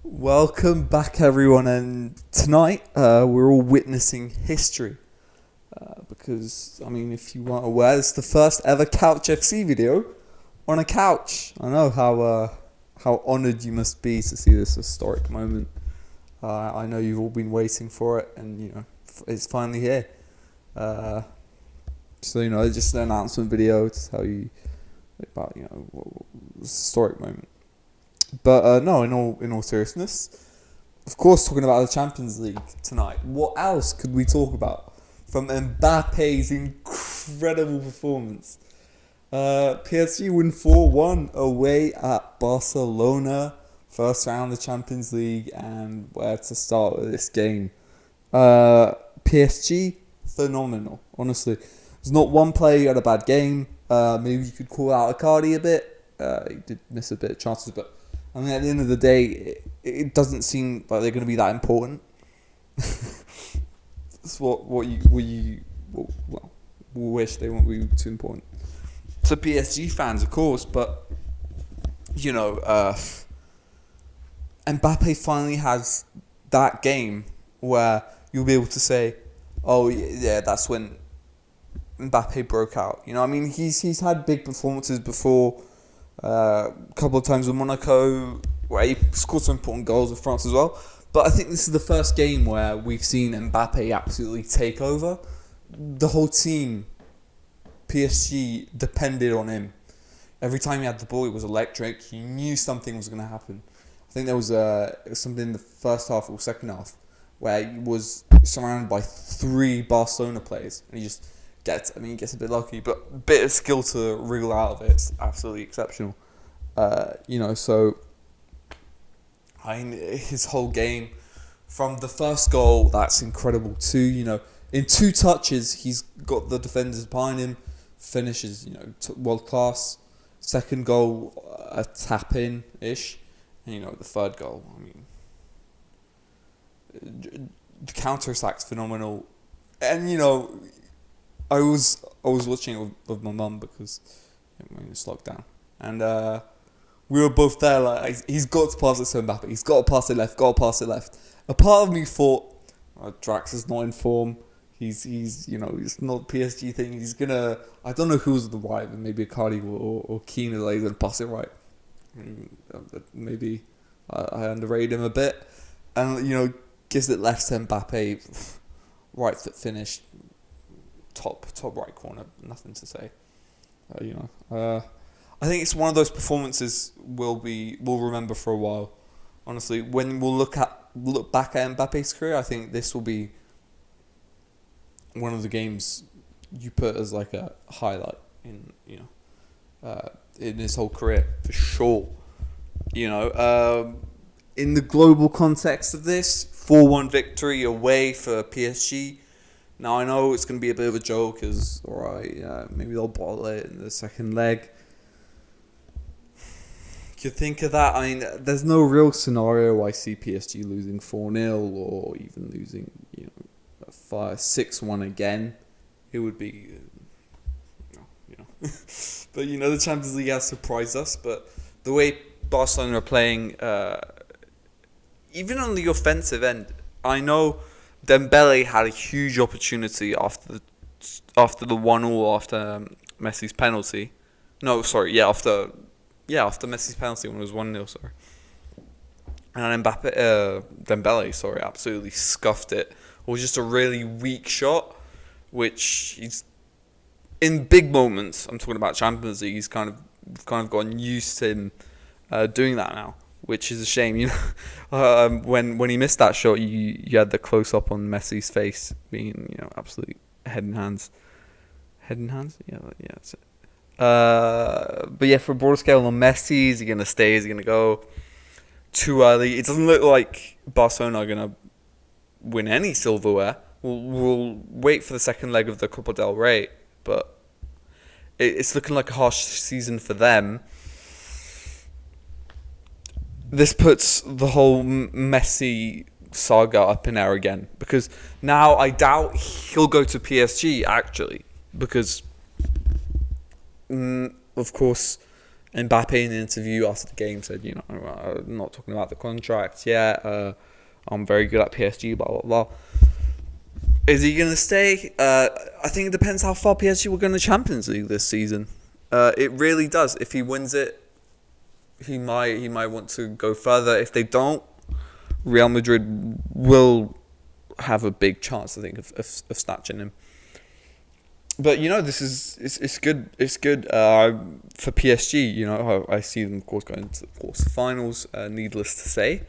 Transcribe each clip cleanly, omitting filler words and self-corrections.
Welcome back, everyone, and tonight we're all witnessing history. Because, if you weren't aware, it's the first ever Couch FC video on a couch. I know how honoured you must be to see this historic moment. I know you've all been waiting for it, and it's finally here. Just an announcement video to tell you about this historic moment. But no, in all seriousness, of course, talking about the Champions League tonight. What else could we talk about from Mbappe's incredible performance? PSG win 4-1 away at Barcelona, first round of the Champions League, and where to start with this game? PSG, phenomenal, honestly. There's not one player who had a bad game. Maybe you could call out Icardi a bit. He did miss a bit of chances, but at the end of the day, it doesn't seem like they're going to be that important. That's what you wish they won't be too important to PSG fans, of course. But Mbappe finally has that game where you'll be able to say, "Oh yeah, that's when Mbappe broke out." He's had big performances before. A couple of times with Monaco, where he scored some important goals with France as well. But I think this is the first game where we've seen Mbappe absolutely take over. The whole team, PSG, depended on him. Every time he had the ball, it was electric. You knew something was going to happen. I think there was something in the first half or second half where he was surrounded by 3 Barcelona players, and he just gets a bit lucky, but a bit of skill to wriggle out of it. It's absolutely exceptional. His whole game, from the first goal, that's incredible too. In 2 touches, he's got the defenders behind him, finishes, world class. Second goal, a tap in ish, and the third goal. The counter attack's phenomenal, and I was watching it with my mum because it's locked down, and we were both there. Like, he's got to pass it to Mbappe. He's got to pass it left. A part of me thought, Drax is not in form. He's it's not PSG thing. He's gonna. I don't know who's on the right, but maybe Icardi or Keane is gonna pass it right. Maybe I underrated him a bit, and gives it left to Mbappe, right foot finish. Top right corner, nothing to say. I think it's one of those performances we'll remember for a while. Honestly, when we'll look back at Mbappe's career, I think this will be one of the games you put as like a highlight in his whole career for sure. In the global context of this, 4-1 victory away for PSG. Now, I know it's going to be a bit of a joke, because, maybe they'll bottle it in the second leg. You think of that, there's no real scenario I see PSG losing 4-0 or even losing, 6-1 again. It would be, But, the Champions League has surprised us, but the way Barcelona are playing, even on the offensive end, I know Dembele had a huge opportunity after the 1-1 after Messi's penalty. After Messi's penalty when it was 1-0, sorry. And Dembele, absolutely scuffed it. It was just a really weak shot, which he's in big moments. I'm talking about Champions League. He's kind of gotten used to him doing that now, which is a shame. When he missed that shot, you had the close up on Messi's face being absolutely head and hands. Yeah, that's it. But yeah, for a broader scale on Messi, is he gonna stay? Is he gonna go? Too early. It doesn't look like Barcelona are gonna win any silverware. We'll wait for the second leg of the Copa del Rey, but it's looking like a harsh season for them. This puts the whole Messi saga up in air again, because now I doubt he'll go to PSG actually, because of course Mbappe in an interview after the game said, I'm not talking about the contract yet. I'm very good at PSG, blah, blah, blah. Is he going to stay? I think it depends how far PSG will go in the Champions League this season. It really does. If he wins it, he might want to go further. If they don't, Real Madrid will have a big chance, I think, of snatching him. But this is it's good. It's good for PSG. I see them, of course, going to the quarterfinals. Needless to say,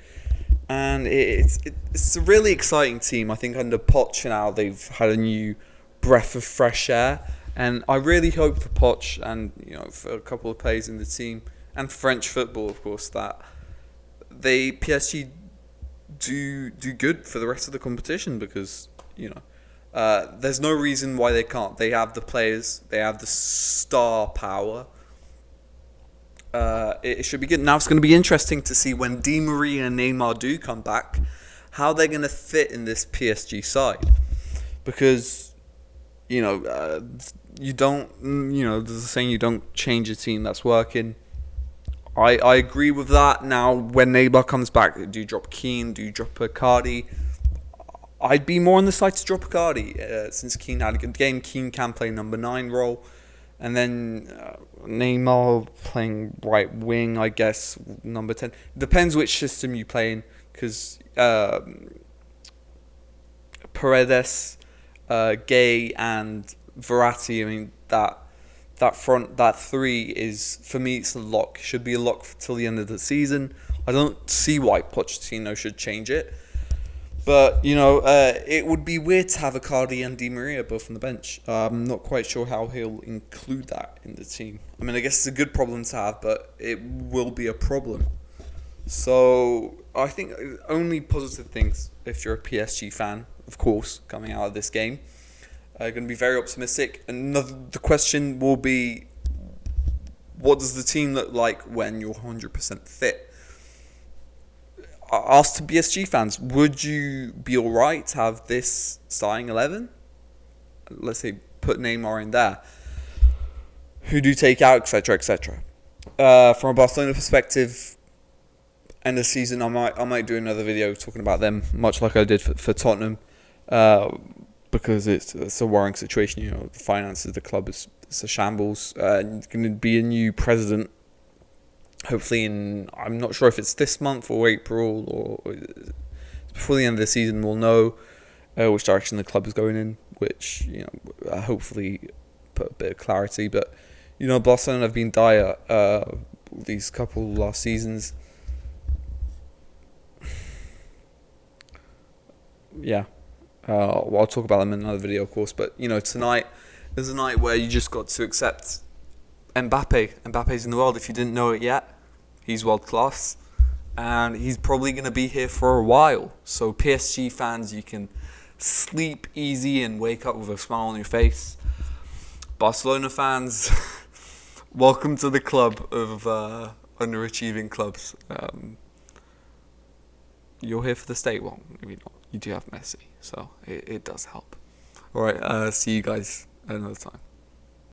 and it's a really exciting team. I think under Poch now they've had a new breath of fresh air, and I really hope for Poch and for a couple of players in the team and French football, of course, that PSG do good for the rest of the competition, because there's no reason why they can't. They have the players, they have the star power. It should be good. Now it's going to be interesting to see when Di Maria and Neymar do come back, how they're going to fit in this PSG side, because you don't there's a saying, you don't change a team that's working. I agree with that. Now, when Neymar comes back, do you drop Keane? Do you drop Icardi? I'd be more on the side to drop Icardi, since Keane had a good game. Keane can play number 9 role. And then Neymar playing right wing, I guess, number 10. Depends which system you play in, because Paredes, Gay, and Verratti, I mean, that front, that 3 is, for me, it's a lock. Should be a lock till the end of the season. I don't see why Pochettino should change it. But, it would be weird to have Icardi and Di Maria both on the bench. I'm not quite sure how he'll include that in the team. I mean, I guess it's a good problem to have, but it will be a problem. So, I think only positive things if you're a PSG fan, of course, coming out of this game. Going to be very optimistic. And the question will be, what does the team look like when you're 100% fit? Ask to PSG fans, would you be alright to have this starting 11? Let's say put Neymar in there. Who do you take out, etc., etc. From a Barcelona perspective, end of season, I might do another video talking about them, much like I did for Tottenham, because it's a worrying situation. The finances of the club is a shambles. It's going to be a new president. Hopefully I'm not sure if it's this month or April, or before the end of the season we'll know which direction the club is going in, which, hopefully put a bit of clarity. But, Barcelona have been dire these couple last seasons. Yeah. I'll talk about them in another video, of course. But, tonight is a night where you just got to accept Mbappe. Mbappe's in the world. If you didn't know it yet, he's world class, and he's probably going to be here for a while. So PSG fans, you can sleep easy and wake up with a smile on your face. Barcelona fans, welcome to the club of underachieving clubs. You're here for the stay. Well, maybe not. You do have Messi, so it does help. Alright, see you guys another time.